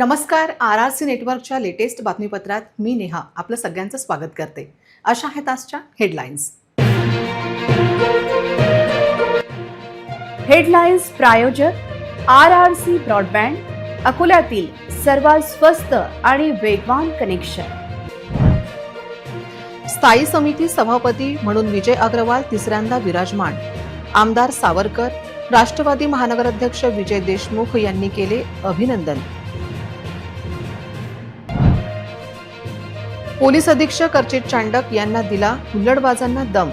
नमस्कार. RRC नेटवर्कच्या latest बातमीपत्रात मी नेहा आपलं सगळ्यांचं स्वागत करते. अशा आहेत आजच्या हेडलाईन्स. हेडलाईन्स प्रायोजक RRC ब्रॉडबँड, अकोल्यातील सर्वात स्वस्त आणि वेगवान कनेक्शन. स्थायी समिती सभापती म्हणून विजय अग्रवाल तिसऱ्यांदा विराजमान. आमदार सावरकर, राष्ट्रवादी महानगराध्यक्ष विजय देशमुख यांनी केले अभिनंदन. पोलीस अधीक्षक अर्चित चांडक यांना दिला हुल्लडबाजांना दम.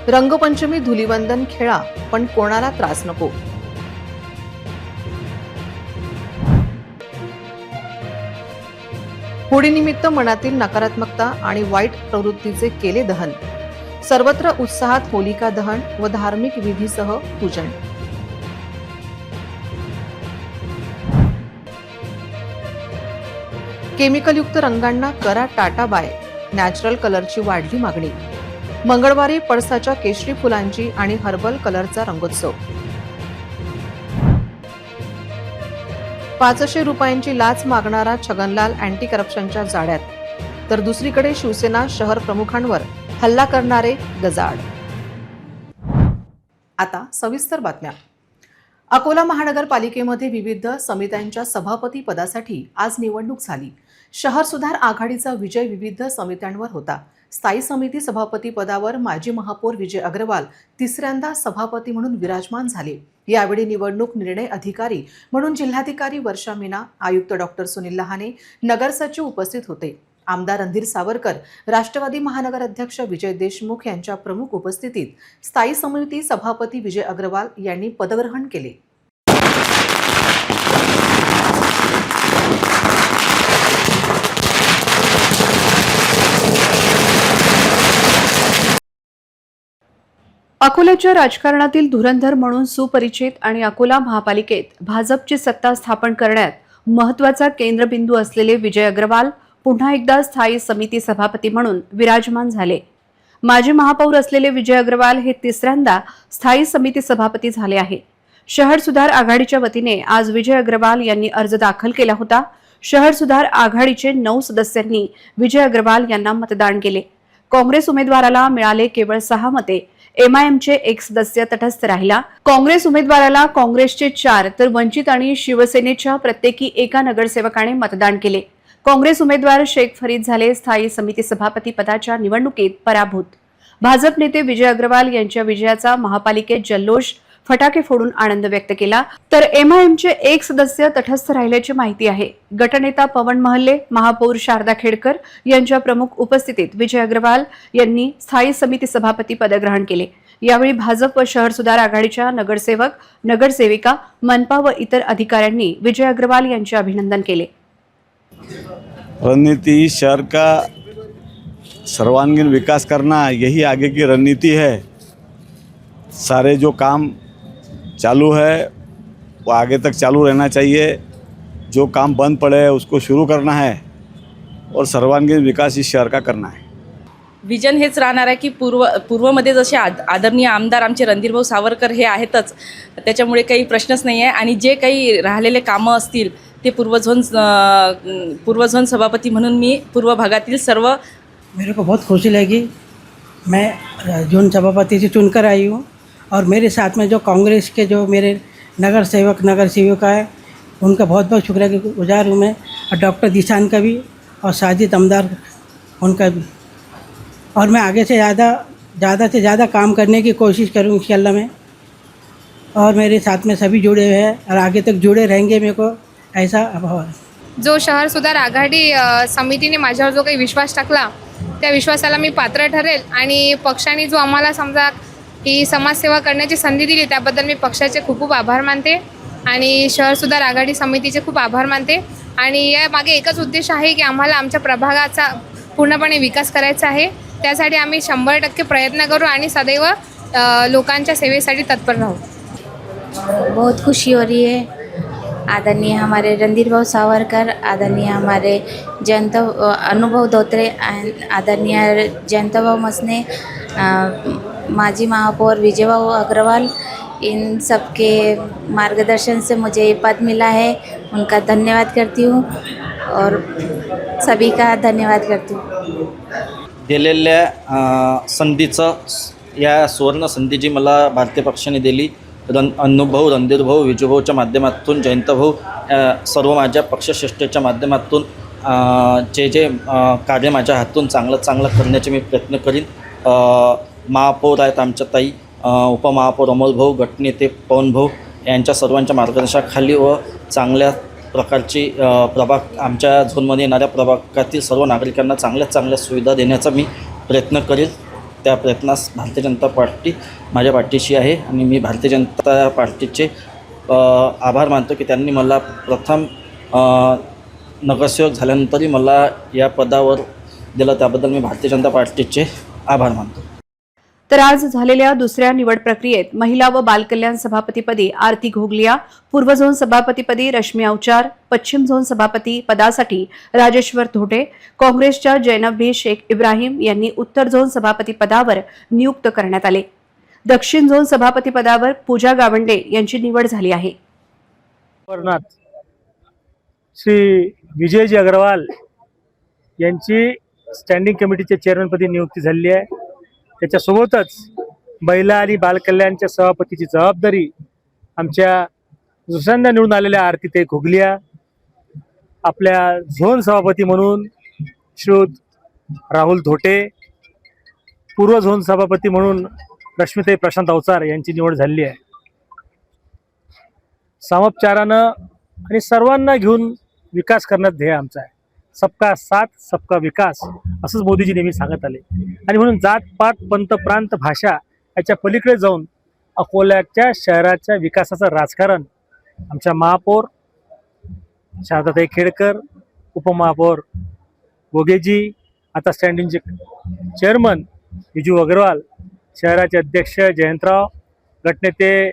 रंगपंचमी धुलीवंदन खेळा पण कोणाला त्रास नको. होळीनिमित्त मनातील नकारात्मकता आणि वाईट प्रवृत्तीचे केले दहन. सर्वत्र उत्साहात होलिका दहन व धार्मिक विधीसह पूजन. केमिकलयुक्त रंगांना करा टाटा बाय. नॅचरल कलरची वाढली मागणी. मंगळवारी पळसाच्या केशरी फुलांची आणि हर्बल कलरचा रंगोत्सव. 500 रुपयांची लाच मागणारा छगनलाल अँटी करप्शनच्या जाळ्यात, तर दुसरीकडे शिवसेना शहर प्रमुखांवर हल्ला करणारे गजाआड. आता सविस्तर बातम्या. अकोला महानगरपालिकेमध्ये विविध समित्यांच्या सभापती पदासाठी आज निवडणूक झाली. शहर सुधार आघाडीचा विजय विविध समित्यांवर होता. स्थायी समिती सभापती पदावर माजी महापौर विजय अग्रवाल तिसऱ्यांदा सभापती म्हणून विराजमान झाले. यावेळी निवडणूक निर्णय अधिकारी म्हणून जिल्हाधिकारी वर्षा मीना, आयुक्त डॉक्टर सुनील लहाने, नगरसचिव उपस्थित होते. आमदार रणधीर सावरकर, राष्ट्रवादी महानगर अध्यक्ष विजय देशमुख यांच्या प्रमुख उपस्थितीत स्थायी समिती सभापती विजय अग्रवाल यांनी पदग्रहण केले. अकोल्याच्या राजकारणातील धुरंधर म्हणून सुपरिचित आणि अकोला महापालिकेत भाजपची सत्ता स्थापन करण्यात महत्त्वाचा केंद्रबिंदू असलेले विजय अग्रवाल पुन्हा एकदा स्थायी समिती सभापती म्हणून विराजमान झाले. माजी महापौर असलेले विजय अग्रवाल हे तिसऱ्यांदा स्थायी समिती सभापती झाले आहे. शहर सुधार आघाडीच्या वतीने आज विजय अग्रवाल यांनी अर्ज दाखल केला होता. शहर सुधार आघाडीचे 9 सदस्यांनी विजय अग्रवाल यांना मतदान केले. काँग्रेस उमेदवाराला मिळाले केवळ 6 मते. MIMचे 1 सदस्य तटस्थ राहिला. काँग्रेस उमेदवाराला काँग्रेसचे 4 तर वंचित आणि शिवसेनेच्या प्रत्येकी 1 नगरसेवकाने मतदान केले. काँग्रेस उमेदवार शेख फरीद झाले स्थायी समिती सभापती पदाच्या निवडणुकीत पराभूत. भाजप नेते विजय अग्रवाल यांच्या विजयाचा महापालिकेत जल्लोष, फटाके फोडून आनंद व्यक्त केला. तर MIMचे 1 सदस्य तटस्थ राहिल्याची माहिती आहे. गटनेता पवन महल्ले, महापौर शारदा खेडकर यांच्या प्रमुख उपस्थितीत विजय अग्रवाल यांनी स्थायी समिती सभापती पदग्रहण केले. यावेळी भाजप व शहर सुधार आघाडीच्या नगरसेवक, नगरसेविका, मनपा व इतर अधिकाऱ्यांनी विजय अग्रवाल यांचे अभिनंदन केले. रणनीति शहर का सर्वांगीण विकास करना, यही आगे की रणनीति है. सारे जो काम चालू है वो आगे तक चालू रहना चाहिए. जो काम बंद पड़े है उसको शुरू करना है और सर्वांगीण विकास इस शहर का करना है. विजन हेच राहणार आहे की पूर्वमध्ये जसे आदरणीय आमदार आमचे रणधीरभाऊ सावरकर हे आहेतच, त्याच्यामुळे काही प्रश्नच नाही आहे. आणि जे काही राहिलेले कामं असतील ते पूर्व झोन सभापती म्हणून मी पूर्व भागातील सर्व. मेरे को बहुत खुशी लगी. मैं जोन सभापति से चुनकर आई हूँ और मेरे साथ में जो कांग्रेस के जो मेरे नगर सेविका है उनका बहुत बहुत शुक्रगुजार हूँ मैं. और डॉक्टर दिशान का भी और साजिद अमदार उनका भी. और मैं आगे से ज़्यादा से ज़्यादा काम करने की कोशिश करूँ इंशाल्लाह में. और मेरे साथ में सभी जुड़े हुए हैं और आगे तक जुड़े रहेंगे. मेरे को ऐसा अभाव है. जो शहर सुधार आघाडी समितीने माझ्यावर जो काही विश्वास टाकला त्या विश्वासाला मी पात्र ठरेल. आणि पक्षाने जो आम्हाला समजा ही समाजसेवा करण्याची संधी दिली त्याबद्दल मी पक्षाचे खूप खूप आभार मानते आणि शहर सुधार आघाडी समितीचे खूप आभार मानते. आणि यामागे एकच उद्देश आहे की आम्हाला आमच्या प्रभागाचा पूर्णपणे विकास करायचा आहे. त्यासाठी आम्ही 100% प्रयत्न करू आणि सदैव लोकांच्या सेवेसाठी तत्पर राहू. बहुत खुशी हो रही है. आदरणीय हमारे रणधीर भाऊ सावरकर, आदरणीय हमारे जयंत अनुभव धोत्रे, आदरणीय जयंत भाऊ मसने, माजी महापौर विजय भाऊ अग्रवाल इन सबके मार्गदर्शन से मुझे ये पद मिला है, उनका धन्यवाद करती हूँ और सभी का धन्यवाद करती हूँ। दिलेल्या संधीचं या सुवर्ण संधी जी मला भारतीय पक्षाने दिली, अनुभव, रणधीरभाऊ, विजूभाऊच्या माध्यमातून, जयंतभाऊ, सर्व माझ्या पक्षश्रेष्ठीच्या माध्यमातून जे कार्य माझ्या हातून चांगलं करण्याचे मी प्रयत्न करीन। महापौर आहेत आमच्या ताई, उपमहापौर अमोलभाऊ, गटनेते पवनभाऊ यांच्या सर्वांच्या मार्गदर्शनाखाली व चांगल्या प्रकारची प्रभाग आमच्या झोनमध्ये येणाऱ्या प्रभागातील सर्व नागरिकांना चांगल्या सुविधा देण्याचा मी प्रयत्न करेल। त्या प्रयत्नास भारतीय जनता पार्टी माझ्या पाठीशी आहे आणि मी भारतीय जनता पार्टीचे आभार मानतो की त्यांनी मला प्रथम नगरसेवक झाल्यानंतरही मला या पदावर दिलं, त्याबद्दल मी भारतीय जनता पार्टीचे आभार मानतो। तर आज झालेल्या दुसऱ्या निवड प्रक्रियेत महिला व बालकल्याण सभापतीपदी आरती घोगलिया, पूर्व झोन सभापतीपदी रश्मी अवचार, पश्चिम झोन सभापती पदासाठी राजेश्वर धोटे, काँग्रेसच्या जैनब शेख इब्राहिम यांनी उत्तर झोन सभापती पदावर नियुक्त करण्यात आले। दक्षिण झोन सभापती पदावर पूजा गावंडे यांची निवड झाली आहे। श्री विजयजी अग्रवाल यांची स्टँडिंग कमिटीच्या चेअरमनपदी नियुक्ती झाली आहे। त्याच्यासोबतच महिला आणि बालकल्याणच्या सभापतीची जबाबदारी आमच्या दुसऱ्यांदा निवडून आलेल्या आरतीताई घोगलिया, आपल्या झोन सभापती म्हणून श्रीयुत राहुल धोटे, पूर्व झोन सभापती म्हणून रश्मिताई प्रशांत अवचार यांची निवड झाली आहे। सामोपचारानं आणि सर्वांना घेऊन विकास करण्यात ध्येय आमचा आहे। सबका साथ सबका विकास असंच मोदीजी नेहमी सांगत आले आणि म्हणून जातपात, पंत, प्रांत, भाषा याच्या पलीकडे जाऊन अकोल्याच्या शहराच्या विकासाचं राजकारण आमच्या महापौर शारदाताई खेडकर, उपमहापौर गोगेजी, आता स्टँडिंगचे चेअरमन विजू अग्रवाल, शहराचे अध्यक्ष जयंतराव, गटनेते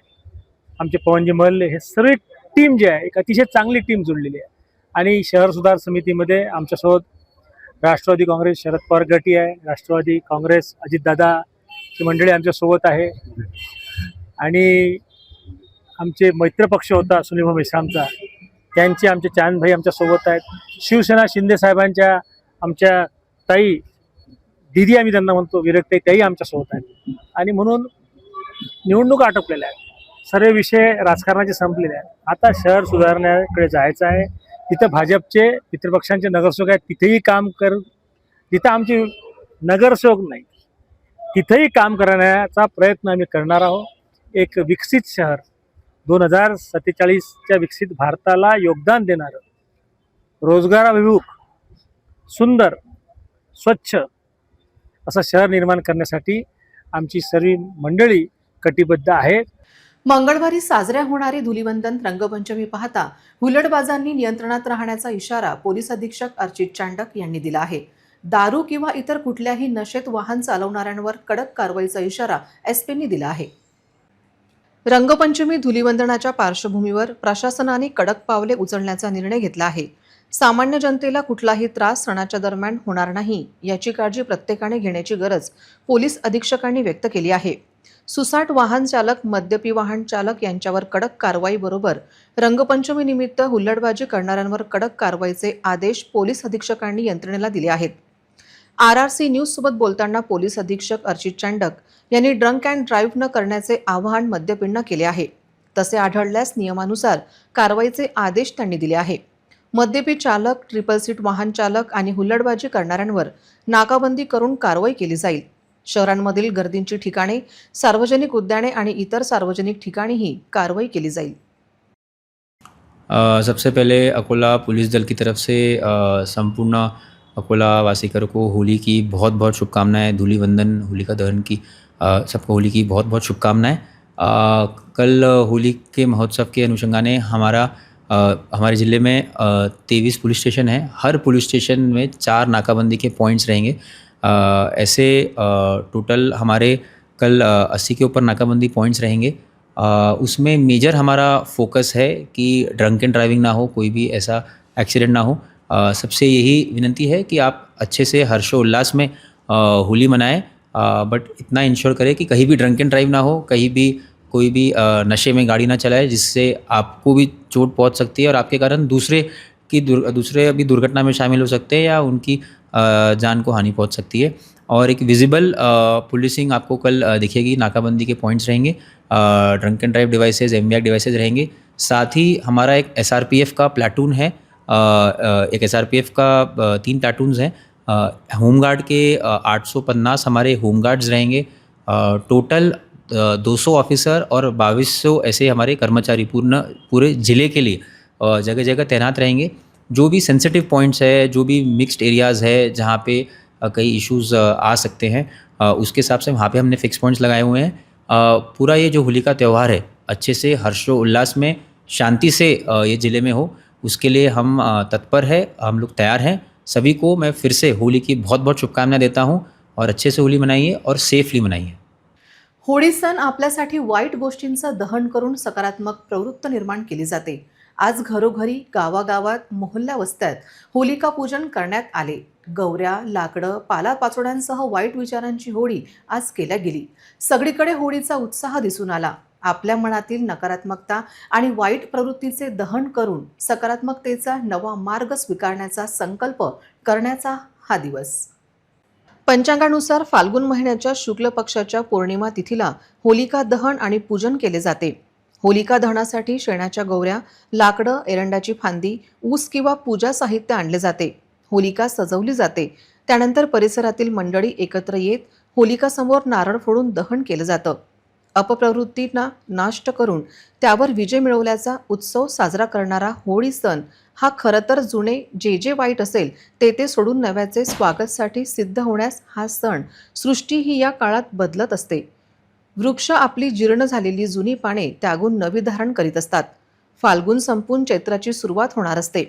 आमचे पवनजी महल्ले, हे सर्व टीम जी आहे एक अतिशय चांगली टीम जुळलेली आहे। आणि शहर सुधार समितीमध्ये आमच्यासोबत राष्ट्रवादी काँग्रेस शरद पवार गटी आहे, राष्ट्रवादी काँग्रेस अजितदादा ही मंडळी आमच्यासोबत आहे आणि आमचे मैत्रपक्ष होता सुनील मेश्रामचा, त्यांचे आमचे चांदभाई आमच्यासोबत आहेत। शिवसेना शिंदे साहेबांच्या आमच्या ताई दीदी आम्ही त्यांना म्हणतो, विरक्ताई, त्याही आमच्यासोबत आहेत आणि म्हणून निवडणूक आटोपलेल्या आहेत, सर्व विषय राजकारणाचे संपलेले आहेत। आता शहर सुधारण्याकडे जायचं आहे। तिथं भाजपचे मित्रपक्षांचे नगरसेवक आहेत, तिथेही काम जिथं आमचे नगरसेवक नाही तिथेही काम करण्याचा प्रयत्न आम्ही करणार आहोत। एक विकसित शहर 2047च्या विकसित भारताला योगदान देणारं, रोजगाराभिमुख, सुंदर, स्वच्छ असं शहर निर्माण करण्यासाठी आमची सर्व मंडळी कटिबद्ध आहे। मंगळवारी साजऱ्या होणारी धुलिवंदन रंगपंचमी पाहता हुलडबाजांनी नियंत्रणात राहण्याचा इशारा पोलीस अधीक्षक अर्चित चांडक यांनी दिला आहे। दारू किंवा इतर कुठल्याही नशेत वाहन चालवणाऱ्यांवर कडक कारवाईचा इशारा एसपींनी दिला आहे। रंगपंचमी धुलिवंदनाच्या पार्श्वभूमीवर प्रशासनाने कडक पावले उचलण्याचा निर्णय घेतला आहे। सामान्य जनतेला कुठलाही त्रास सणाच्या दरम्यान होणार नाही याची काळजी प्रत्येकाने घेण्याची गरज पोलीस अधीक्षकांनी व्यक्त केली आहे। सुसाट वाहन चालक, मद्यपी वाहन चालक यांच्यावर कडक कारवाई बरोबर रंगपंचमी निमित्त हुल्लडबाजी करणाऱ्यांवर कडक कारवाईचे आदेश पोलीस अधीक्षकांनी यंत्रणेला दिले आहेत। RRC न्यूज सोबत बोलताना पोलीस अधीक्षक अर्चित चांडक यांनी ड्रंक अँड ड्राईव्ह न करण्याचे आवाहन मद्यपींना केले आहे। तसे आढळल्यास नियमानुसार कारवाईचे आदेश त्यांनी दिले आहे। मद्यपी चालक, ट्रिपल सीट वाहन चालक आणि हुल्लडबाजी करणाऱ्यांवर नाकाबंदी करून कारवाई केली जाईल। शहरांमधील गर्दींची ठिकाणे, सार्वजनिक उद्याने आणि इतर सार्वजनिक ठिकाणीही कारवाई केली जाईल। सबसे पहले अकोला पुलिस दल की तरफ से संपूर्ण अकोला वासिकर को होली की बहुत बहुत शुभकामनाएं। धूलिवंदन, होलिका दहन की सबको होली की बहुत बहुत शुभकामनाएं। कल होली के महोत्सव के अनुषंगाने हमारे ज़िले में 23 पुलिस स्टेशन है। हर पुलिस स्टेशन में 4 नाकाबंदी के पॉइंट्स रहेंगे। ऐसे टोटल हमारे कल 80 के ऊपर नाकाबंदी पॉइंट्स रहेंगे। उसमें मेजर हमारा फोकस है कि ड्रंक एंड ड्राइविंग ना हो, कोई भी ऐसा एक्सीडेंट ना हो। सबसे यही विनंती है कि आप अच्छे से हर्षोल्लास में होली मनाएं, बट इतना इंश्योर करें कि कहीं भी ड्रंक एंड ड्राइव ना हो, कहीं भी कोई भी नशे में गाड़ी ना चलाए, जिससे आपको भी चोट पहुंच सकती है और आपके कारण दूसरे भी दुर्घटना में शामिल हो सकते हैं या उनकी जान को हानि पहुंच सकती है। और एक विजिबल पुलिसिंग आपको कल दिखेगी, नाकाबंदी के पॉइंट्स रहेंगे, drunk end drive devices, MBR devices रहेंगे। साथ ही हमारा एक एसआरपीएफ का प्लाटून है, एक एसआरपीएफ का 3 प्लाटून्स हैं। होमगार्ड के 850 हमारे होमगार्ड्स रहेंगे। टोटल 200 ऑफिसर और 2200 ऐसे हमारे कर्मचारी पूरे ज़िले के लिए जगह जगह तैनात रहेंगे। जो भी सेंसिटिव पॉइंट्स है, जो भी मिक्स्ड एरियाज़ है जहाँ पे कई इश्यूज़ आ सकते हैं, उसके हिसाब से वहाँ पे हमने फिक्स पॉइंट्स लगाए हुए हैं। पूरा ये जो होली का त्यौहार है अच्छे से हर्षोल्लास में शांति से ये ज़िले में हो, उसके लिए हम तत्पर है, हम लोग तैयार हैं। सभी को मैं फिर से होली की बहुत बहुत शुभकामनाएं देता हूँ और अच्छे से होली मनाइए और सेफली मनाइए। होळी सण आपल्यासाठी वाईट गोष्टींचं दहन करून सकारात्मक प्रवृत्ती निर्माण केली जाते। आज घरोघरी, गावागावात, मोहल्ल्या वस्त्यात होलिका पूजन करण्यात आले। गौऱ्या, लाकडं, पालापाचोड्यांसह वाईट विचारांची होळी आज केल्या गेली। सगळीकडे होळीचा उत्साह दिसून आला। आपल्या मनातील नकारात्मकता आणि वाईट प्रवृत्तीचे दहन करून सकारात्मकतेचा नवा मार्ग स्वीकारण्याचा संकल्प करण्याचा हा दिवस। पंचांगानुसार फाल्गुन महिन्याच्या शुक्ल पक्षाच्या पौर्णिमा तिथीला होलिका दहन आणि पूजन केले जाते। होलिका दहनासाठी शेणाच्या गौऱ्या, लाकडं, एरंडाची फांदी, ऊस किंवा पूजा साहित्य आणले जाते। होलिका सजवली जाते। त्यानंतर परिसरातील मंडळी एकत्र येत होलिकासमोर नारळ फोडून दहन केलं जातं। अपप्रवृत्तींना नाष्ट करून त्यावर विजय मिळवल्याचा उत्सव साजरा करणारा होळी सण हा खरं तर जुने जे वाईट असेल ते सोडून नव्याचे स्वागतसाठी सिद्ध होण्यास हा सण सृष्टी ही या काळात बदलत असते। वृक्ष आपली जीर्ण झालेली जुनी पाने त्यागून नवी धारण करीत असतात। फाल्गुन संपून चैत्राची सुरुवात होणार असते।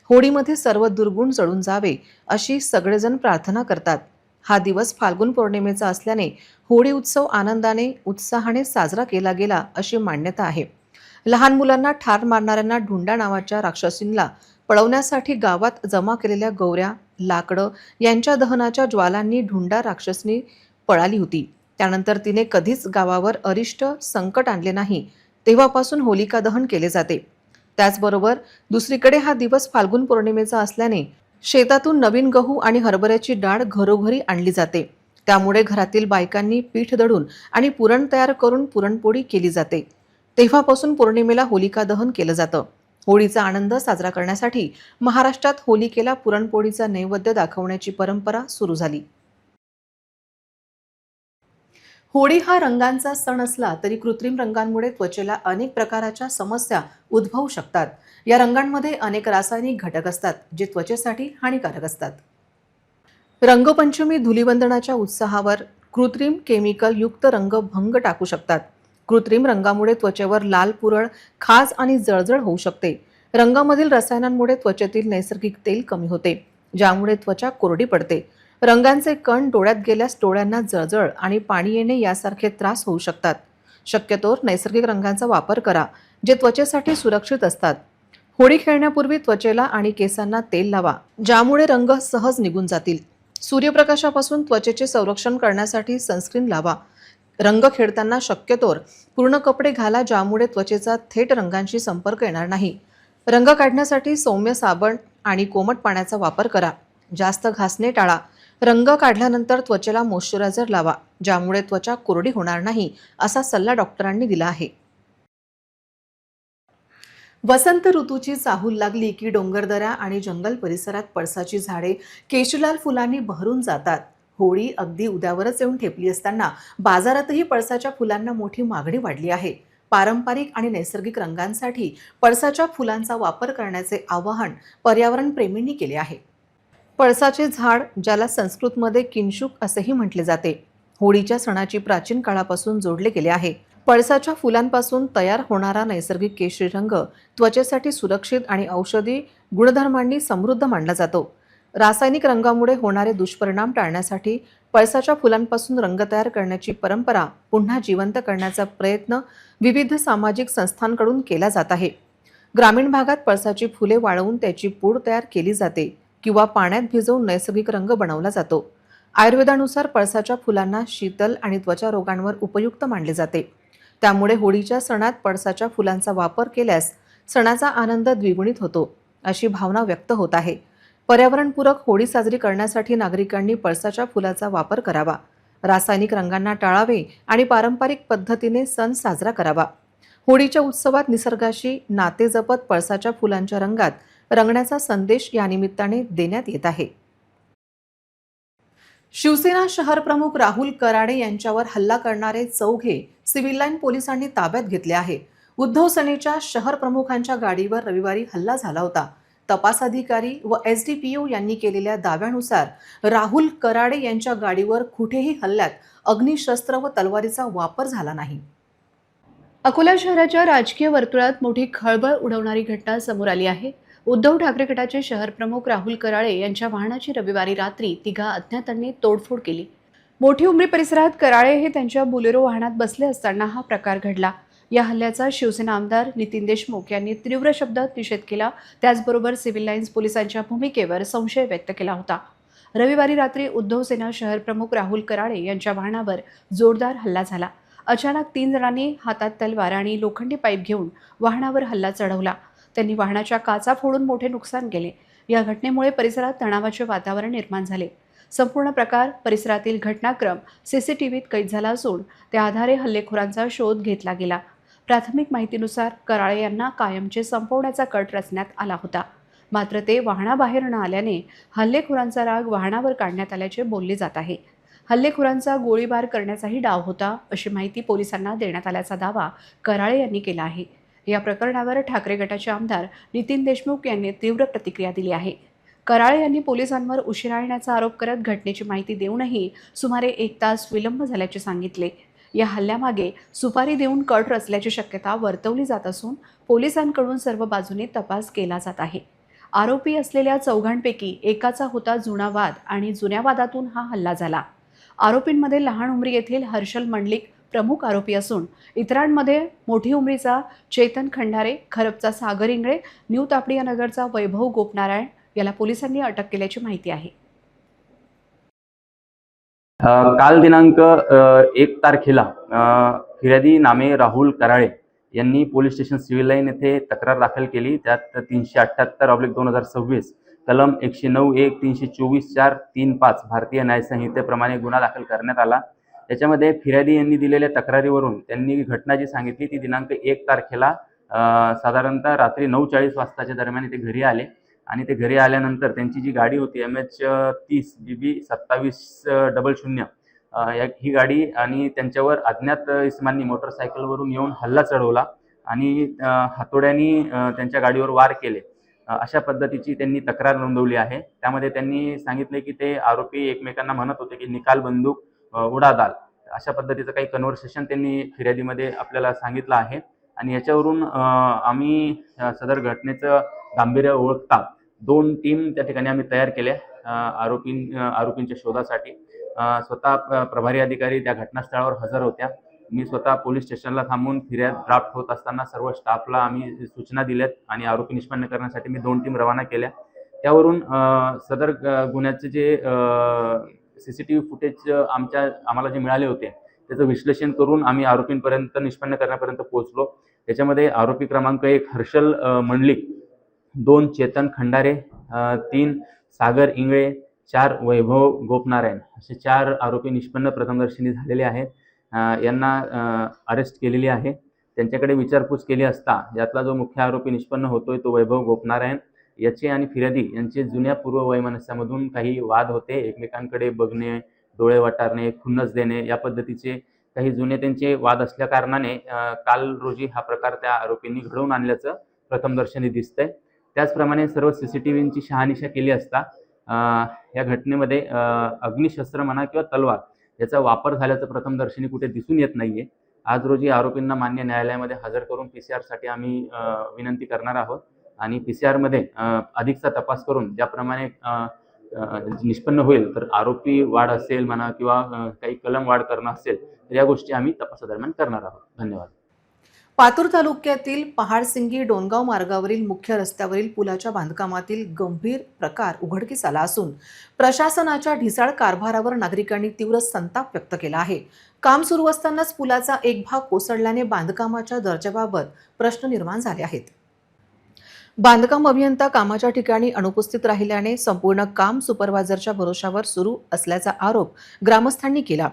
होळीमध्ये सर्व दुर्गुण जळून जावे अशी सगळेजण प्रार्थना करतात। हा दिवस फाल्गुन पौर्णिमेचा असल्याने होळी उत्सव आनंदाने, उत्साहाने साजरा केला गेला अशी मान्यता आहे। लहान मुलांना ठार मारणाऱ्यांना ढुंडा नावाच्या राक्षसींना पळवण्यासाठी गावात जमा केलेल्या गौऱ्या, लाकडं यांच्या दहनाच्या ज्वालांनी ढुंडा राक्षसनी पळाली होती। त्यानंतर तिने कधीच गावावर अरिष्ट संकट आणले नाही। तेव्हापासून होलिका दहन केले जाते। त्याचबरोबर दुसरीकडे हा दिवस फाल्गुन पौर्णिमेचा असल्याने शेतातून नवीन गहू आणि हरभऱ्याची डाळ घरोघरी आणली जाते। त्यामुळे घरातील बायकांनी पीठ दळून आणि पुरण तयार करून पुरणपोळी केली जाते। तेव्हापासून पौर्णिमेला होलिका दहन केलं जातं। होळीचा आनंद साजरा करण्यासाठी महाराष्ट्रात होलिकेला पुरणपोळीचा नैवेद्य दाखवण्याची परंपरा सुरू झाली। होळी हा रंगांचा सण असला तरी कृत्रिम रंगांमुळे त्वचेला अनेक प्रकारच्या समस्या उद्भवू शकतात। या रंगांमध्ये अनेक रासायनिक घटक असतात जे त्वचेसाठी हानिकारक असतात। रंगपंचमी धुलीवंदनाच्या उत्साहावर कृत्रिम केमिकल युक्त रंग भंग टाकू शकतात। कृत्रिम रंगामुळे त्वचेवर लाल पुरळ, खाज आणि जळजळ होऊ शकते। रंगामधील रसायनांमुळे त्वचेतील नैसर्गिक तेल कमी होते, ज्यामुळे त्वचा कोरडी पडते। रंगांचे कण डोळ्यात गेल्यास डोळ्यांना जळजळ आणि पाणी येणे यासारखे त्रास होऊ शकतात। शक्यतोवर नैसर्गिक रंगांचा वापर करा जे त्वचेसाठी सुरक्षित असतात। होळी खेळण्यापूर्वी त्वचेला आणि केसांना तेल लावा, ज्यामुळे रंग सहज निघून जातील। सूर्यप्रकाशापासून त्वचेचे संरक्षण करण्यासाठी सनस्क्रीन लावा। रंग खेळताना शक्यतोवर पूर्ण कपडे घाला, ज्यामुळे त्वचेचा थेट रंगांशी संपर्क येणार नाही। रंग काढण्यासाठी सौम्य साबण आणि कोमट पाण्याचा वापर करा। जास्त घासणे टाळा। रंग काढल्यानंतर त्वचेला मॉइश्चरायझर लावा, ज्यामुळे त्वचा कोरडी होणार नाही असा सल्ला डॉक्टरांनी दिला आहे। वसंत ऋतूची चाहूल लागली की डोंगरदऱ्या आणि जंगल परिसरात पळसाची झाडे केशलाल फुलांनी बहरून जातात। होळी अगदी उद्यावरच येऊन ठेपली असताना बाजारातही पळसाच्या फुलांना मोठी मागणी वाढली आहे। पारंपरिक आणि नैसर्गिक रंगांसाठी पळसाच्या फुलांचा वापर करण्याचे आवाहन पर्यावरण प्रेमींनी केले आहे। पळसाचे झाड, ज्याला संस्कृतमध्ये किंशुक असेही म्हटले जाते, होळीच्या सणाची प्राचीन काळापासून जोडले गेले आहे। पळसाच्या फुलांपासून तयार होणारा नैसर्गिक केशरी रंग त्वचेसाठी सुरक्षित आणि औषधी गुणधर्मांनी समृद्ध मानला जातो। रासायनिक रंगामुळे होणारे दुष्परिणाम टाळण्यासाठी पळसाच्या फुलांपासून रंग तयार करण्याची परंपरा पुन्हा जिवंत करण्याचा प्रयत्न विविध सामाजिक संस्थांकडून केला जात आहे। ग्रामीण भागात पळसाची फुले वाळवून त्याची पूड तयार केली जाते किंवा पाण्यात भिजवून नैसर्गिक रंग बनवला जातो। आयुर्वेदानुसार पळसाच्या फुलांना शीतल आणि त्वचा रोगांवर उपयुक्त मानले जाते। त्यामुळे होळीच्या सणात पळसाच्या फुलांचा वापर केल्यास सणाचा आनंद द्विगुणित होतो, अशी भावना व्यक्त होत आहे. पर्यावरणपूरक होळी साजरी करण्यासाठी नागरिकांनी पळसाच्या फुलाचा वापर करावा, रासायनिक रंगांना टाळावे आणि पारंपरिक पद्धतीने सण साजरा करावा. होळीच्या उत्सवात निसर्गाशी नाते जपत पळसाच्या फुलांच्या रंगात रंगण्याचा संदेश या निमित्ताने देण्यात येत आहे. शिवसेना शहरप्रमुख राहुल कराडे यांच्यावर हल्ला करणारे चौघे सिव्हिल लाईन पोलिसांनी ताब्यात घेतले आहे. उद्धव सेनेच्या शहर प्रमुखांच्या गाडीवर रविवारी हल्ला झाला होता. तपास अधिकारी व एसडीपीओ यांनी केलेल्या दाव्यानुसार राहुल कराडे यांच्या गाडीवर कुठेही हल्ल्यात अग्निशस्त्र व तलवारीचा वापर झाला नाही. अकोला शहराच्या राजकीय वर्तुळात मोठी खळबळ उडवणारी घटना समोर आली आहे. उद्धव ठाकरे गटाचे शहरप्रमुख राहुल कराळे यांच्या वाहनाची रविवारी रात्री तिघा अज्ञातांनी तोडफोड केली. मोठी उमरी परिसरात कराळे हे त्यांच्या बोलेरो वाहनात बसले असताना हा प्रकार घडला. या हल्ल्याचा शिवसेना आमदार नितीन देशमुख यांनी तीव्र शब्दात निषेध केला. त्याचबरोबर सिव्हिल लाईन्स पोलिसांच्या भूमिकेवर संशय व्यक्त केला होता. रविवारी रात्री उद्धव सेना शहरप्रमुख राहुल कराळे यांच्या वाहनावर जोरदार हल्ला झाला. अचानक 3 जणांनी हातात तलवार आणि लोखंडी पाईप घेऊन वाहनावर हल्ला चढवला. त्यांनी वाहनाच्या काचा फोडून मोठे नुकसान केले. या घटनेमुळे परिसरात तणावाचे वातावरण निर्माण झाले. संपूर्ण प्रकार परिसरातील घटनाक्रम सीसीटीव्हीत कैद झाला असून त्या आधारे हल्लेखोरांचा शोध घेतला गेला. प्राथमिक माहितीनुसार कराळे यांना कायमचे संपवण्याचा कट रचण्यात आला होता. मात्र ते वाहनाबाहेर न आल्याने हल्लेखोरांचा राग वाहनावर काढण्यात आल्याचे बोलले जात आहे. हल्लेखोरांचा गोळीबार करण्याचाही डाव होता, अशी माहिती पोलिसांना देण्यात आल्याचा दावा कराळे यांनी केला आहे. या प्रकरणावर ठाकरे गटाचे आमदार नितीन देशमुख यांनी तीव्र प्रतिक्रिया दिली आहे. कराळे यांनी पोलिसांवर उशिरा येण्याचा आरोप करत घटनेची माहिती देऊनही सुमारे 1 तास विलंब झाल्याचे सांगितले. या हल्ल्यामागे सुपारी देऊन कट रचल्याची शक्यता वर्तवली जात असून पोलिसांकडून सर्व बाजूने तपास केला जात आहे. आरोपी असलेल्या चौघांपैकी एकाचा होता जुना वाद आणि जुन्या वादातून हा हल्ला झाला. आरोपींमध्ये लहान उमरी येथील हर्षल मंडलिक प्रमुख आरोपी असून इतरांमध्ये मोठी उमरीचा चेतन खंडारे, खरबचा सागर इंगळे, न्यू तापडिया नगरचा वैभव गोपनारायण याला पोलिसांनी अटक केल्याची माहिती आहे. काल दिनांक 1 तारखेला फिर्यादी नामे राहुल कराळे यांनी पोलीस स्टेशन सिव्हिल लाईन येथे तक्रार दाखल केली. त्यात 378/2026 कलम 109(1), 324(4)(3)(5) भारतीय न्याय संहितेप्रमाणे गुन्हा दाखल करण्यात आला. त्याच्यामध्ये फिर्यादी यांनी दिलेल्या तक्रारीवरून त्यांनी घटना जी सांगितली ती दिनांक 1 तारखेला साधारणतः रात्री 9:40 वाजताच्या दरम्यान ते घरी आले आणि ते घरी आल्यानंतर त्यांची जी गाडी होती MH30 BB 2700 ही गाडी आणि त्यांच्यावर अज्ञात इसमांनी मोटरसायकलवरून येऊन हल्ला चढवला आणि हातोड्यांनी त्यांच्या गाडीवर वार केले. अशा पद्धतीची त्यांनी तक्रार नोंदवली आहे. त्यामध्ये त्यांनी सांगितले की ते आरोपी एकमेकांना म्हणत होते की निकाल बंदूक उडा दाल, अशा पद्धतीचं काही कन्व्हर्सेशन त्यांनी फिर्यादीमध्ये आपल्याला सांगितलं आहे. आणि याच्यावरून आम्ही सदर घटनेचं गांभीर्य ओळखता 2 टीम त्या ठिकाणी आम्ही तयार केल्या आरोपींच्या शोधासाठी. स्वतः प्रभारी अधिकारी त्या घटनास्थळावर हजर होत्या. मी स्वतः पोलीस स्टेशनला थांबून फिर्याद ड्राफ्ट होत असताना सर्व स्टाफला आम्ही सूचना दिल्यात आणि आरोपी निष्पन्न करण्यासाठी मी 2 टीम रवाना केल्या. त्यावरून सदर गुन्ह्याचे जे CCTV फुटेज आम्हाला जे मिळाले होते त्याचं विश्लेषण करून आम्ही आरोपींपर्यंत निष्पन्न करण्यापर्यंत पोहोचलो. त्याच्यामध्ये आरोपी क्रमांक 1 हर्षल मंडलिक, 2 चेतन खंडारे, 3 सागर इंगळे, 4 वैभव गोपनारायण असे 4 आरोपी निष्पन्न प्रथमदर्शनी झालेले आहेत. यांना अरेस्ट केलेली आहे. त्यांच्याकडे विचारपूस केली असता यातला जो मुख्य आरोपी निष्पन्न होतोय तो वैभव गोपनारायण याचे आणि फिर्यादी यांचे जुन्या पूर्व वैमनस्यामधून काही वाद होते. एकमेकांकडे बघणे, डोळे वटारणे, खुन्नस देणे या पद्धतीचे काही जुने त्यांचे वाद असल्या कारणाने काल रोजी हा प्रकार त्या आरोपींनी घडवून आणल्याचं प्रथमदर्शनी दिसतंय. त्याचप्रमाणे सर्व CCTVची शहानिशा केली असता या घटनेमध्ये अग्निशस्त्र म्हणा किंवा तलवार याचा वापर झाल्याचं प्रथमदर्शनी कुठे दिसून येत नाहीये. आज रोजी आरोपींना मान्य न्यायालयामध्ये हजर करून PCR साठी आम्ही विनंती करणार आहोत आणि PCR मध्ये अधिकचा तपास करून ज्याप्रमाणे निष्पन्न होईल तर आरोपी वाढ असेल म्हणा किंवा काही कलम वाढ करणं असेल तर या गोष्टी आम्ही तपासादरम्यान करणार आहोत. धन्यवाद. पातूर तालुक्यातील पहाडसिंगी डोनगाव मार्गावरील मुख्य रस्त्यावरील पुलाच्या बांधकामातील गंभीर प्रकार उघडकीस आला असून प्रशासनाच्या ढिसाळ कारभारावर नागरिकांनी तीव्र संताप व्यक्त केला आहे. काम सुरू असतानाच पुलाचा एक भाग कोसळल्याने बांधकामाच्या दर्जाबाबत प्रश्न निर्माण झाले आहेत. बांधकाम अभियंता कामाच्या ठिकाणी अनुपस्थित राहिल्याने संपूर्ण काम सुपरवायझरच्या भरोशावर सुरू असल्याचा आरोप ग्रामस्थांनी केला.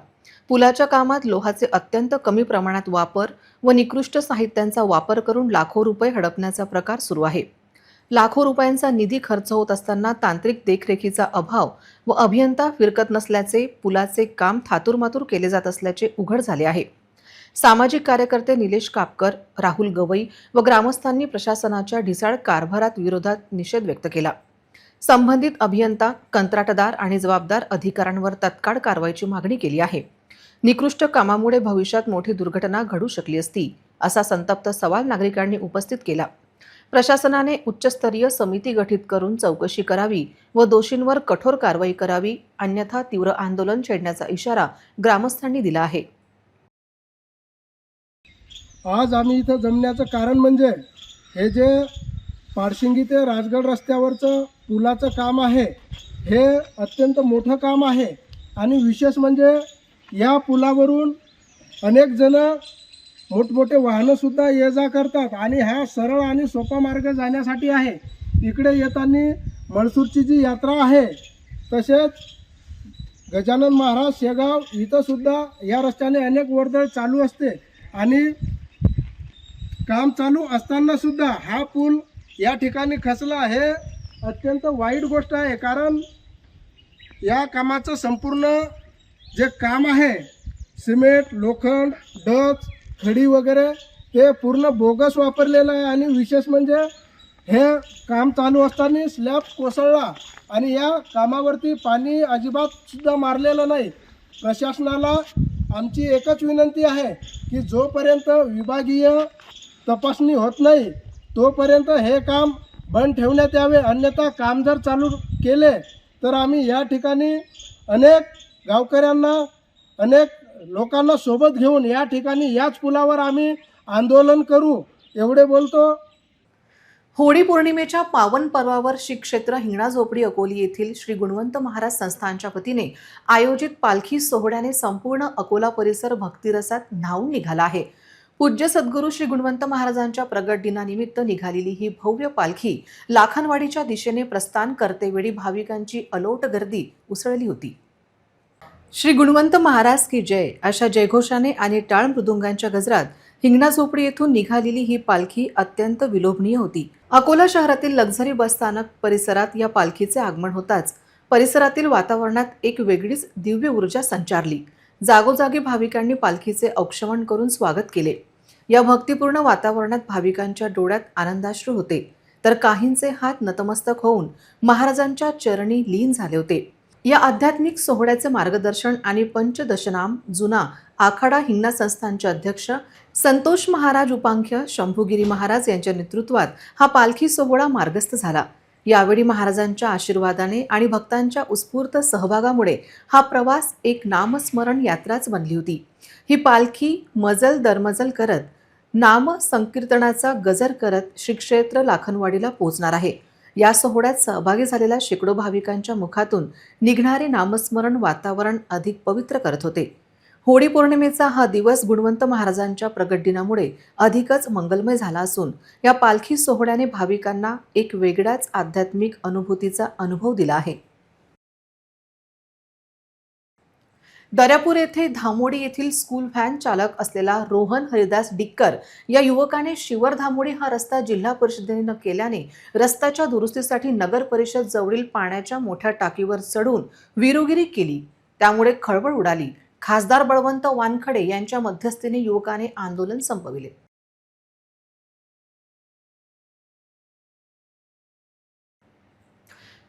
पुलाच्या कामात लोहाचे अत्यंत कमी प्रमाणात वापर व निकृष्ट साहित्यांचा वापर करून लाखो रुपये हडपण्याचा प्रकार सुरू आहे. लाखो रुपयांचा निधी खर्च होत असताना तांत्रिक देखरेखीचा अभाव व अभियंता फिरकत नसल्याचे पुलाचे काम थातुरमातुर केले जात असल्याचे उघड झाले आहे. सामाजिक कार्यकर्ते निलेश कापकर, राहुल गवई व ग्रामस्थांनी प्रशासनाच्या ढिसाळ कारभारात विरोधात निषेध व्यक्त केला. संबंधित अभियंता, कंत्राटदार आणि जबाबदार अधिकाऱ्यांवर तत्काळ कारवाईची मागणी केली आहे. निकृष्ट कामामुळे भविष्यात मोठी दुर्घटना घडू शकली असती, असा संतप्त सवाल नागरिकांनी उपस्थित केला. प्रशासनाने उच्चस्तरीय समिती गठीत करून चौकशी करावी व दोषींवर कठोर कारवाई करावी, अन्यथा तीव्र आंदोलन छेडण्याचा इशारा ग्रामस्थांनी दिला आहे. आज आम्ही इथं जमण्याचं कारण म्हणजे हे जे पारशिंगी ते राजगड रस्त्यावरचं पुलाचं काम आहे, हे अत्यंत मोठं काम आहे. आणि विशेष म्हणजे या पुलावरून अनेक जण मोठमोठे वाहनंसुद्धा ये जा करतात आणि हा सरळ आणि सोपा मार्ग जाण्यासाठी आहे. इकडे येताना मळसूरची जी यात्रा आहे, तसेच गजानन महाराज शेगाव इथंसुद्धा या रस्त्याने अनेक वर्दळ चालू असते आणि काम चालू असतानासुद्धा हा पूल या ठिकाणी खचला, हे अत्यंत वाईट गोष्ट आहे. कारण या कामाचं संपूर्ण जे काम आहे, सिमेंट, लोखंड, डच, खडी वगैरे ते पूर्ण बोगस वापरलेलं आहे. आणि विशेष म्हणजे हे काम चालू असताना स्लॅब कोसळला आणि या कामावरती पाणी अजिबातसुद्धा मारलेलं नाही. प्रशासनाला आमची एकच विनंती आहे की जोपर्यंत विभागीय तपासणी होत नाही तोपर्यंत हे काम बंद ठेवण्यात यावे. अन्यथा काम जर चालू केले तर आम्ही या ठिकाणी अनेक गावकऱ्यांना, अनेक लोकांना सोबत घेऊन या ठिकाणी याच पुलावर आम्ही आंदोलन करू, एवढे बोलतो. होळी पौर्णिमेच्या पावन पर्वावर श्री क्षेत्र हिंगणाझोपडी अकोली येथील श्री गुणवंत महाराज संस्थानच्या वतीने आयोजित पालखी सोहळ्याने संपूर्ण अकोला परिसर भक्तिरसात न्हाऊन निघाला आहे. पूज्य सद्गुरू श्री गुणवंत महाराजांच्या प्रगट दिनानिमित्त निघालेली ही भव्य पालखी लाखनवाडीच्या दिशेने प्रस्थान करतेवेळी भाविकांची अलोट गर्दी उसळली होती. श्री गुणवंत महाराज की जय अशा जयघोषाने आणि टाळ मृदुंगांच्या गजरात हिंगणाझोपडी येथून निघालेली ही पालखी अत्यंत विलोभनीय होती. अकोला शहरातील लक्झरी बस स्थानक परिसरात या पालखीचे आगमन होताच परिसरातील वातावरणात एक वेगळीच दिव्य ऊर्जा संचारली. जागोजागी भाविकांनी पालखीचे औक्षवण करून स्वागत केले. या भक्तिपूर्ण वातावरणात भाविकांच्या डोळ्यात आनंदाश्रू होते, तर काहींचे हात नतमस्तक होऊन महाराजांच्या चरणी लीन झाले होते. या आध्यात्मिक सोहळ्याचे मार्गदर्शन आणि पंचदशनाम जुना आखाडा हिंगणा संस्थानचे अध्यक्ष संतोष महाराज उपांख्य शंभुगिरी महाराज यांच्या नेतृत्वात हा पालखी सोहळा मार्गस्थ झाला. यावेळी महाराजांच्या आशीर्वादाने आणि भक्तांच्या उत्स्फूर्त सहभागामुळे हा प्रवास एक नामस्मरण यात्राच बनली होती. ही पालखी मजल दरमजल करत नाम संकीर्तनाचा गजर करत श्री क्षेत्र लाखनवाडीला पोहोचणार आहे. या सोहळ्यात सहभागी झालेल्या शेकडो भाविकांच्या मुखातून निघणारे नामस्मरण वातावरण अधिक पवित्र करत होते. होळी पौर्णिमेचा हा दिवस गुणवंत महाराजांच्या प्रगट दिनामुळे अधिकच मंगलमय झाला असून या पालखी सोहळ्याने भाविकांना एक वेगळाच आध्यात्मिक अनुभूतीचा अनुभव दिला आहे. दर्यापूर येथे धामोडी येथील स्कूल व्हॅन चालक असलेला रोहन हरिदास डिक्कर या युवकाने शिवर धामोडी हा रस्ता जिल्हा परिषदेने केल्याने रस्त्याच्या दुरुस्तीसाठी नगर परिषद जवळील पाण्याच्या मोठ्या टाकीवर चढून विरोगिरी केली. त्यामुळे खळबळ उडाली. खासदार बळवंत वानखडे यांच्या मध्यस्थीने युवकाने आंदोलन संपविले.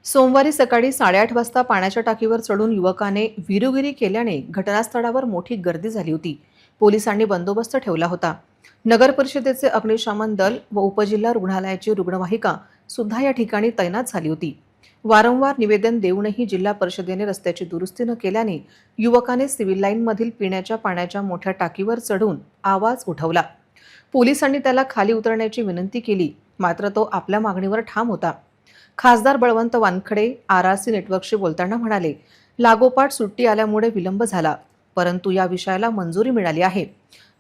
सोमवारी सकाळी 8:30 वाजता पाण्याच्या टाकीवर चढून युवकाने विरोगिरी केल्याने घटनास्थळावर मोठी गर्दी झाली होती. पोलिसांनी बंदोबस्त ठेवला होता. नगर परिषदेचे अग्निशमन दल व उपजिल्हा रुग्णालयाची रुग्णवाहिका सुद्धा या ठिकाणी तैनात झाली होती. वारंवार निवेदन देऊनही जिल्हा परिषदेने रस्त्याची दुरुस्ती न केल्याने युवकाने सिव्हिल लाईनमधील पिण्याच्या पाण्याच्या मोठ्या टाकीवर चढून आवाज उठवला. पोलिसांनी त्याला खाली उतरण्याची विनंती केली, मात्र तो आपल्या मागणीवर ठाम होता. खासदार बळवंत वानखडे RRC नेटवर्कशी बोलताना म्हणाले, लागोपाठ सुट्टी आल्यामुळे विलंब झाला, परंतु या विषयाला मंजुरी मिळाली आहे.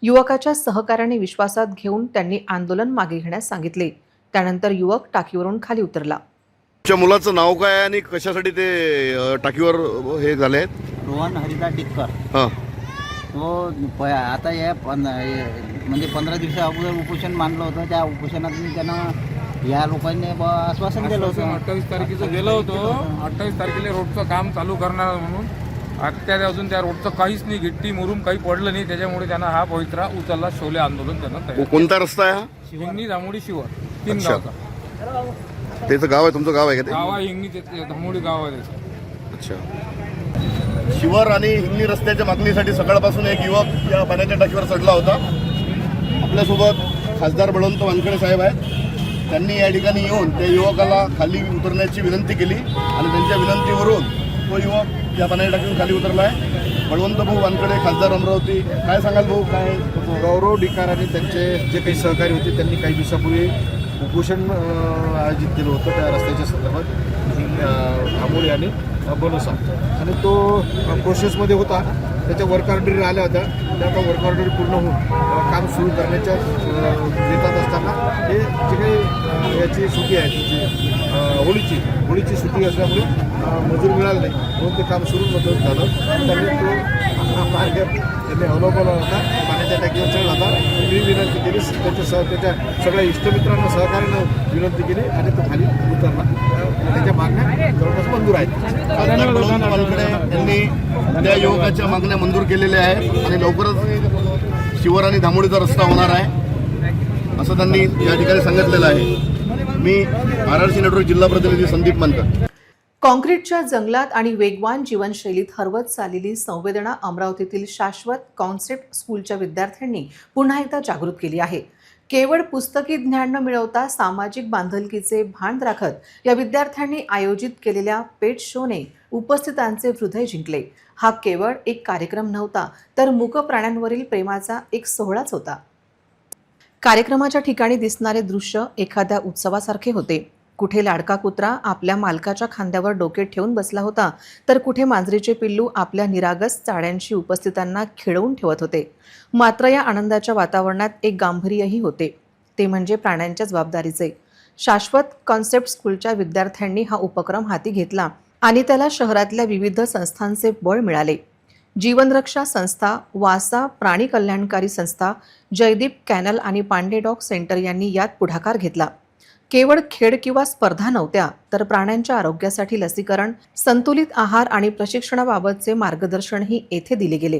युवकाच्या सहकार्याने विश्वासात घेऊन त्यांनी आंदोलन मागे घेण्यास सांगितले. त्यानंतर युवक टाकीवरून खाली उतरला. तुमच्या मुलाचं नाव काय आहे आणि कशासाठी ते टाकीवर हे झाले आहेत? रोहन हरिदास डिक्कर. हां, तो आता म्हणजे 15 दिवसा अगोदर उपोषण मांडलं होतं. त्या उपोषणातून त्यानं या लोकांनी आश्वासन दिलं होतं. 28 तारखेचं गेलं होतं. 28 तारखेला रोडचं काम चालू करणार म्हणून. आता अजून त्या रोडचं काहीच नाही, गिट्टी मुरुम काही पडलं नाही. त्याच्यामुळे त्यांना हा पवित्रा उचलला. शोले आंदोलन त्यांना तयार. कोणता रस्ता आहे हा? हिंगणी धामोडी शिवर 3 अच्छा. गावचा त्याचं गाव आहे, तुमचं गाव आहे का ते? गाव आहे हिंगणी, धामोडी गाव आहे त्याचं. अच्छा. शिवर आणि हिंगणी रस्त्याच्या मागणीसाठी सकाळपासून एक युवक या पाण्याच्या टाकीवर चढला होता. आपल्यासोबत खासदार बळवंत वानखडे साहेब आहेत. त्यांनी या ठिकाणी येऊन त्या युवकाला खाली उतरण्याची विनंती केली आणि त्यांच्या विनंतीवरून तो युवक या पाण्याच्या टाकीवर खाली उतरला आहे. बळवंत भाऊ वानखडे, खासदार अमरावती, काय सांगाल भाऊ? काय गौरव डिकार आणि त्यांचे जे काही सहकारी होते त्यांनी काही दिवसापूर्वी उपोषण आयोजित केलं होतं त्या रस्त्याच्या संदर्भात धामोडी आणि बनोसा, आणि तो प्रोसेसमध्ये होता. त्याच्या वर्क ऑर्डरी आल्या होत्या. त्या वर्क ऑर्डरी पूर्ण होऊन काम सुरू करण्याच्या देतात असताना हे जे काही याची सुट्टी आहे तिची होळीची सुट्टी असल्यामुळे मजूर मिळाला नाही, म्हणून ते काम सुरू नव्हतं झालं. त्यांनी तो मार्ग त्यांनी अवलंबला होता. पाण्याच्या टाकीवर चढला होता. मी विनंती केली, त्याच्या सगळ्या इष्टमित्रांना सहकार्यानं विनंती केली आणि तो खाली उतरला. त्याच्या मागण्या जवळपास मंजूर आहेत. खासदार बळवंत वानखडे यांनी त्या युवकाच्या मागण्या मंजूर केलेल्या आहेत आणि लवकरच शिवर आणि धामोडीचा रस्ता होणार आहे असं त्यांनी या ठिकाणी सांगितलेलं आहे. मी RRC नेटवर्क जिल्हा प्रतिनिधी संदीप मनकर. कॉन्क्रीटच्या जंगलात आणि वेगवान जीवनशैलीत हरवत चाललेली संवेदना अमरावतीतील शाश्वत कॉन्सेप्ट स्कूलच्या विद्यार्थ्यांनी पुन्हा एकदा जागृत केली आहे. केवळ पुस्तकी ज्ञान न मिळवता सामाजिक बांधिलकीचे भान राखत या विद्यार्थ्यांनी आयोजित केलेल्या पेट शोने उपस्थितांचे हृदय जिंकले. हा केवळ एक कार्यक्रम नव्हता, तर मूक प्राण्यांवरील प्रेमाचा एक सोहळाच होता. कार्यक्रमाच्या ठिकाणी दिसणारे दृश्य एखाद्या उत्सवासारखे होते. कुठे लाडका कुत्रा आपल्या मालकाच्या खांद्यावर डोके ठेवून बसला होता, तर कुठे मांजरीचे पिल्लू आपल्या निरागस चाड्यांशी उपस्थितांना खिळवून ठेवत होते. मात्र या आनंदाच्या वातावरणात एक गांभीर्यही होते, ते म्हणजे प्राण्यांच्या जबाबदारीचे. शाश्वत कॉन्सेप्ट स्कूलच्या विद्यार्थ्यांनी हा उपक्रम हाती घेतला आणि त्याला शहरातल्या विविध संस्थांचे बळ मिळाले. जीवनरक्षा संस्था, वासा प्राणी कल्याणकारी संस्था, जयदीप कॅनल आणि पांडे डॉग सेंटर यांनी यात पुढाकार घेतला. केवळ खेळ किंवा स्पर्धा नव्हत्या, तर प्राण्यांच्या आरोग्यासाठी लसीकरण, संतुलित आहार आणि प्रशिक्षणाबाबतचे मार्गदर्शनही येथे दिले गेले.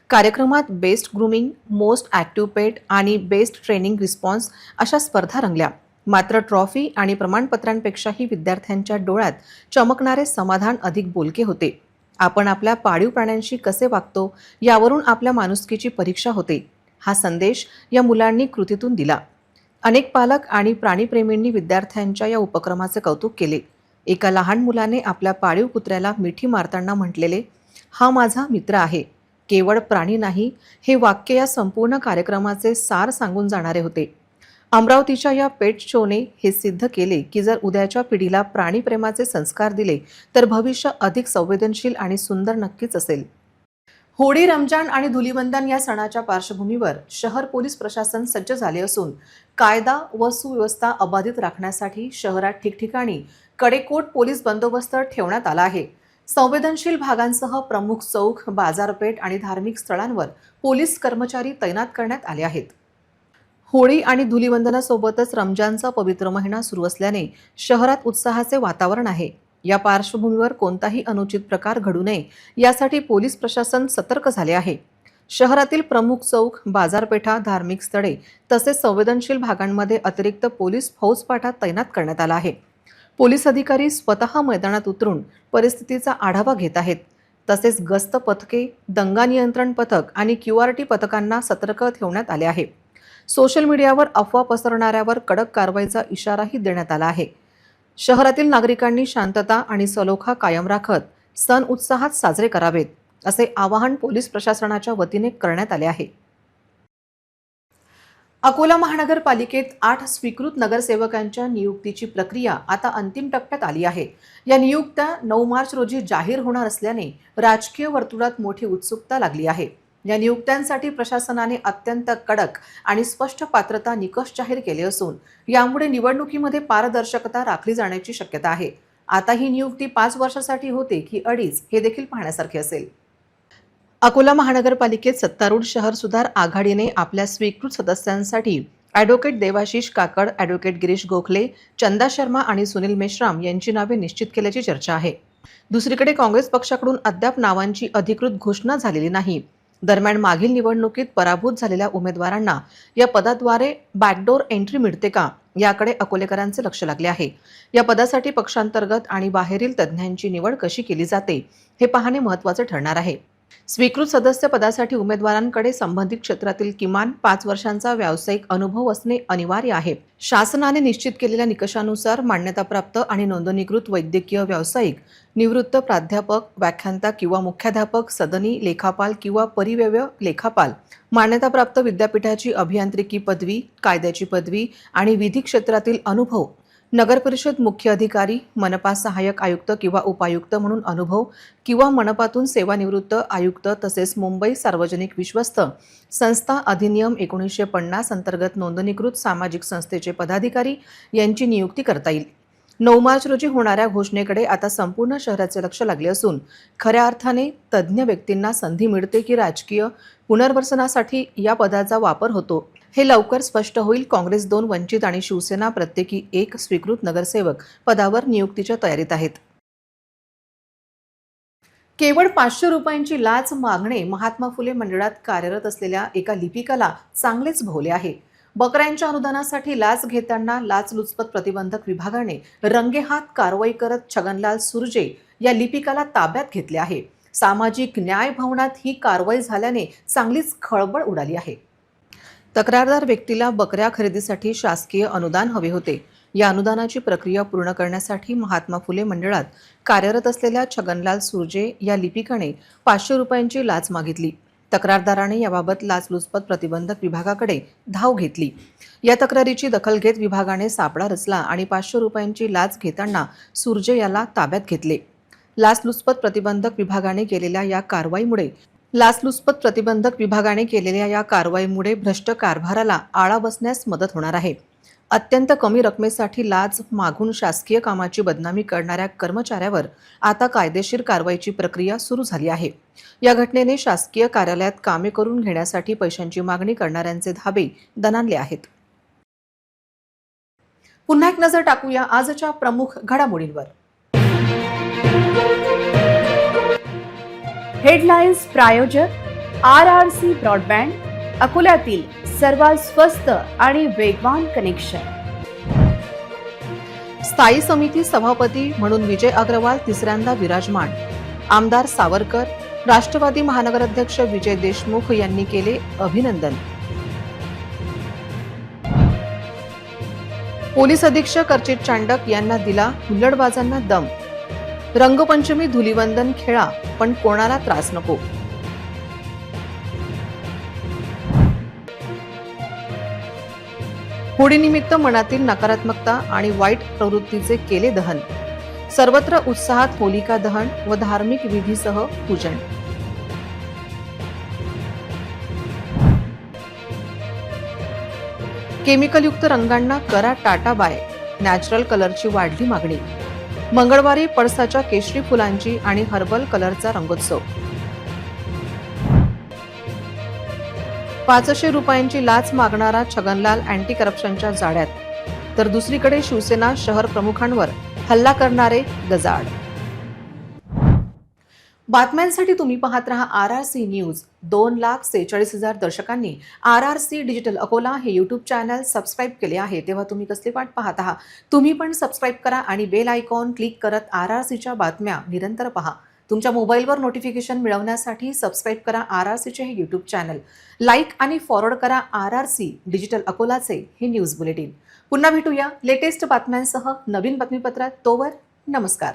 कार्यक्रमात बेस्ट ग्रूमिंग, मोस्ट ॲक्टिव्ह पेट आणि बेस्ट ट्रेनिंग रिस्पॉन्स अशा स्पर्धा रंगल्या. मात्र ट्रॉफी आणि प्रमाणपत्रांपेक्षाही विद्यार्थ्यांच्या डोळ्यात चमकणारे समाधान अधिक बोलके होते. आपण आपल्या पाळीव प्राण्यांशी कसे वागतो यावरून आपल्या माणुसकीची परीक्षा होते, हा संदेश या मुलांनी कृतीतून दिला. अनेक पालक आणि प्राणीप्रेमींनी विद्यार्थ्यांच्या या उपक्रमाचे कौतुक केले. एका लहान मुलाने आपल्या पाळीव कुत्र्याला मिठी मारताना म्हटलेले, हा माझा मित्र आहे, केवळ प्राणी नाही, हे वाक्य या संपूर्ण कार्यक्रमाचे सार सांगून जाणारे होते. अमरावतीच्या या पेट शोने हे सिद्ध केले की जर उद्याच्या पिढीला प्राणीप्रेमाचे संस्कार दिले तर भविष्य अधिक संवेदनशील आणि सुंदर नक्कीच असेल. होळी, रमजान आणि धुलीवंदन या सणाच्या पार्श्वभूमीवर शहर पोलीस प्रशासन सज्ज झाले असून कायदा व सुव्यवस्था अबाधित राखण्यासाठी शहरात ठिकठिकाणी कडेकोट पोलीस बंदोबस्त ठेवण्यात आला आहे. संवेदनशील भागांसह प्रमुख चौक, बाजारपेठ आणि धार्मिक स्थळांवर पोलीस कर्मचारी तैनात करण्यात आले आहेत. होळी आणि धुलीवंदनासोबतच रमजानचा पवित्र महिना सुरू असल्याने शहरात उत्साहाचे वातावरण आहे. या पार्श्वभूमीवर कोणताही अनुचित प्रकार घडू नये यासाठी पोलीस प्रशासन सतर्क झाले आहे. शहरातील प्रमुख चौक, बाजारपेठा, धार्मिक स्थळे तसेच संवेदनशील भागांमध्ये अतिरिक्त पोलीस फौजफाटा तैनात करण्यात आला आहे. पोलीस अधिकारी स्वतः मैदानात उतरून परिस्थितीचा आढावा घेत आहेत. तसेच गस्त पथके, दंगा नियंत्रण पथक आणि QRT पथकांना सतर्क ठेवण्यात आले आहे. सोशल मीडियावर अफवा पसरवणाऱ्यावर कडक कारवाईचा इशाराही देण्यात आला आहे. शहरातील नागरिकांनी शांतता आणि सलोखा कायम राखत सण उत्साहात साजरे करावेत, असे आवाहन पोलीस प्रशासनाच्या वतीने करण्यात आले आहे. अकोला महानगरपालिकेत 8 स्वीकृत नगरसेवकांच्या नियुक्तीची प्रक्रिया आता अंतिम टप्प्यात आली आहे. या नियुक्त्या 9 मार्च रोजी जाहीर होणार असल्याने राजकीय वर्तुळात मोठी उत्सुकता लागली आहे. या नियुक्त्यांसाठी प्रशासनाने अत्यंत कडक आणि स्पष्ट पात्रता निकष जाहीर केले असून यामुळे निवडणुकीमध्ये पारदर्शकता राखली जाण्याची शक्यता आहे. आता ही नियुक्ती 5 वर्षासाठी होते की 2.5 हे देखील पाहण्यासारखे असेल. अकोला महानगरपालिकेत सत्तारूढ शहर सुधार आघाडीने आपल्या स्वीकृत सदस्यांसाठी ॲडव्होकेट देवाशिष काकड, ॲडव्होकेट गिरीश गोखले, चंदा शर्मा आणि सुनील मेश्राम यांची नावे निश्चित केल्याची चर्चा आहे. दुसरीकडे काँग्रेस पक्षाकडून अद्याप नावांची अधिकृत घोषणा झालेली नाही. दरम्यान मागील निवडणुकीत पराभूत झालेल्या उमेदवारांना या पदाद्वारे बॅकडोर एंट्री मिळते का याकडे अकोलेकरांचे लक्ष लागले आहे. या पदासाठी पक्षांतर्गत आणि बाहेरील तज्ज्ञांची निवड कशी केली जाते हे पाहणे महत्त्वाचे ठरणार आहे. स्वीकृत सदस्य पदासाठी उमेदवारांकडे संबंधित क्षेत्रातील किमान 5 वर्षांचा व्यावसायिक अनुभव असणे अनिवार्य आहे. शासनाने निश्चित केलेल्या निकषानुसार मान्यताप्राप्त आणि नोंदणीकृत वैद्यकीय व्यावसायिक, निवृत्त प्राध्यापक, व्याख्यानता किंवा मुख्याध्यापक, सदनी लेखापाल किंवा परिव्यय लेखापाल, मान्यताप्राप्त विद्यापीठाची अभियांत्रिकी पदवी, कायद्याची पदवी आणि विधी क्षेत्रातील अनुभव, नगरपरिषद मुख्य अधिकारी, मनपा सहाय्यक आयुक्त किंवा उपायुक्त म्हणून अनुभव किंवा मनपातून सेवानिवृत्त आयुक्त तसेच मुंबई सार्वजनिक विश्वस्त संस्था अधिनियम 1950 अंतर्गत नोंदणीकृत सामाजिक संस्थेचे पदाधिकारी यांची नियुक्ती करता येईल. 9 मार्च रोजी होणाऱ्या घोषणेकडे आता संपूर्ण शहराचे लक्ष लागले असून खऱ्या अर्थाने तज्ज्ञ व्यक्तींना संधी मिळते की राजकीय पुनर्वसनासाठी या पदाचा वापर होतो हे लवकर स्पष्ट होईल. काँग्रेस 2, वंचित आणि शिवसेना प्रत्येकी 1 स्वीकृत नगरसेवक पदावर नियुक्तीच्या तयारीत आहेत. केवळ 500 रुपयांची लाच मागणे महात्मा फुले मंडळात कार्यरत असलेल्या एका लिपिकाला चांगलेच भोवले आहे. बकऱ्यांच्या अनुदानासाठी लाच घेताना लाचलुचपत प्रतिबंधक विभागाने रंगेहात कारवाई करत छगनलाल सुरजे या लिपिकाला ताब्यात घेतले आहे. सामाजिक न्याय भवनात ही कारवाई झाल्याने चांगलीच खळबळ उडाली आहे. तक्रारदार व्यक्तीला बकऱ्या खरेदीसाठी शासकीय अनुदान हवे होते. या अनुदानाची प्रक्रिया पूर्ण करण्यासाठी महात्मा फुले मंडळात कार्यरत असलेल्या छगनलाल सुरजे या लिपिकाने 500 रुपयांची लाच मागितली. तक्रारदाराने याबाबत लाचलुचपत प्रतिबंधक विभागाकडे धाव घेतली. या तक्रारीची दखल घेत विभागाने सापळा रचला आणि 500 रुपयांची लाच घेताना सुरजे याला ताब्यात घेतले. लाचलुचपत प्रतिबंधक विभागाने केलेल्या या कारवाईमुळे भ्रष्ट कारभाराला आळा बसण्यास मदत होणार आहे. अत्यंत कमी रकमेसाठी लाच मागून शासकीय कामाची बदनामी करणाऱ्या कर्मचाऱ्यावर आता कायदेशीर कारवाईची प्रक्रिया सुरू झाली आहे. या घटनेने शासकीय कार्यालयात कामे करून घेण्यासाठी पैशांची मागणी करणाऱ्यांचे धाबे दणाणले आहेत. पुन्हा एक नजर टाकूया आजच्या प्रमुख घडामोडींवर. हेडलाईन्स प्रायोजक RRC ब्रॉडबँड, अकोल्यातील सर्वात स्वस्त आणि वेगवान कनेक्शन. स्थायी समिती सभापती म्हणून विजय अग्रवाल तिसऱ्यांदा विराजमान. आमदार सावरकर, राष्ट्रवादी महानगराध्यक्ष विजय देशमुख यांनी केले अभिनंदन. पोलीस अधीक्षक अर्चित चांडक यांना दिला हुल्लडबाजांना दम. रंगपंचमी धुलीवंदन खेळा पण कोणाला त्रास नको. होळीनिमित्त मनातील नकारात्मकता आणि वाईट प्रवृत्तीचे केले दहन. सर्वत्र उत्साहात होलिका दहन व धार्मिक विधीसह पूजन. केमिकलयुक्त रंगांना करा टाटा बाय. नॅचरल कलरची वाढली मागणी. मंगळवारी पळसाच्या केशरी फुलांची आणि हर्बल कलरचा रंगोत्सव. 500 रुपयांची लाच मागणारा छगनलाल अँटी करप्शनच्या जाळ्यात, तर दुसरीकडे शिवसेना शहर प्रमुखांवर हल्ला करणारे गजाआड. बातम्यांसाठी तुम्ही पाहत रहा RRC news. 2,46,000 दर्शकांनी RRC digital Akola हे यूट्यूब चॅनल सबस्क्राईब केले आहे. तेव्हा तुम्ही कसली वाट पाहत आहात? तुम्ही पण सबस्क्राईब करा आणि बेल आयकॉन क्लिक करत RRCच्या बातम्या निरंतर पहा. तुमच्या मोबाईलवर नोटिफिकेशन मिळवण्यासाठी सबस्क्राईब करा RRCचे हे यूट्यूब चॅनल. लाईक आणि फॉरवर्ड करा RRC डिजिटल अकोलाचे हे न्यूज बुलेटिन. पुन्हा भेटूया लेटेस्ट बातम्यांसह नवीन बातमीपत्रात. तोवर नमस्कार.